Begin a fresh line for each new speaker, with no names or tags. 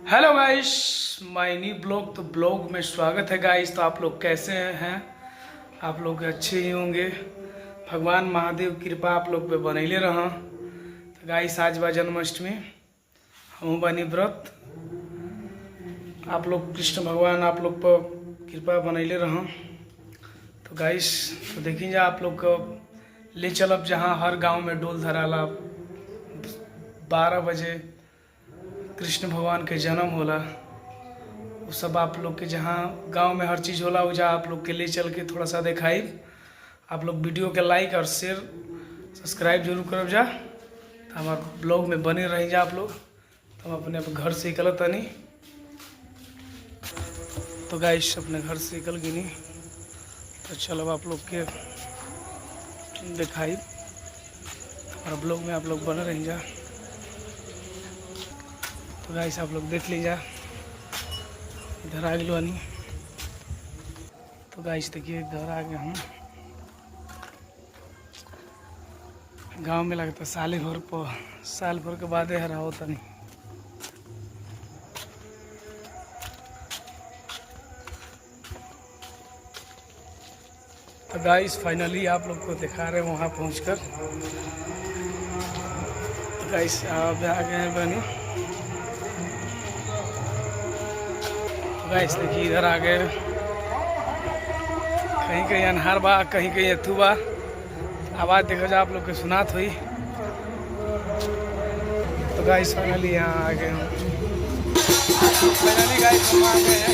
Hello guys, my new blog. तो blog में स्वागत है गाइस। तो आप लोग कैसे हैं? आप लोग अच्छे ही होंगे। भगवान महादेव कृपा आप लोग पे बनैले रहा। तो गाइस आज बा जन्माष्टमी, हम बनी व्रत। आप लोग कृष्ण भगवान आप लोग पर कृपा बनैले रहा। तो गाइस तो देखी जा आप लोग को ले चलब जहाँ हर गांव में डोल धराला 12 बजे कृष्ण भगवान के जन्म होला। वो सब आप लोग के जहाँ गांव में हर चीज़ होला वो आप लोग के ले चल के थोड़ा सा दिखाई। आप लोग वीडियो के लाइक और शेयर सब्सक्राइब जरूर करब जा। तो हमारे ब्लॉग में बने रही जा आप लोग। तो हम अपने घर से निकल तनी। तो गाइस अपने घर से निकल गिनी। तो चलो आप लोग के दिखाई। हमारा ब्लॉग में आप लोग बने रही जा। तो गाइस आप लोग देख लीजिए, इधर आ गए नहीं। तो गाइस देखिए घर आ गए हम। गांव में लगता साल भर के बाद हरा होता नहीं। तो गाइस फाइनली आप लोग को दिखा रहे हैं वहाँ पहुँचकर। तो गाइस आप आ गए हैं बनी। गाइस देखिए इधर आ गए। कहीं कहीं अनहार बा, कहीं कहीं अथू बा। आवाज़ देखो जा आप लोग के सुनात हुई। तो गाइस फाइनली यहाँ आ गए हम। फाइनली गाइस हम आ गए हैं।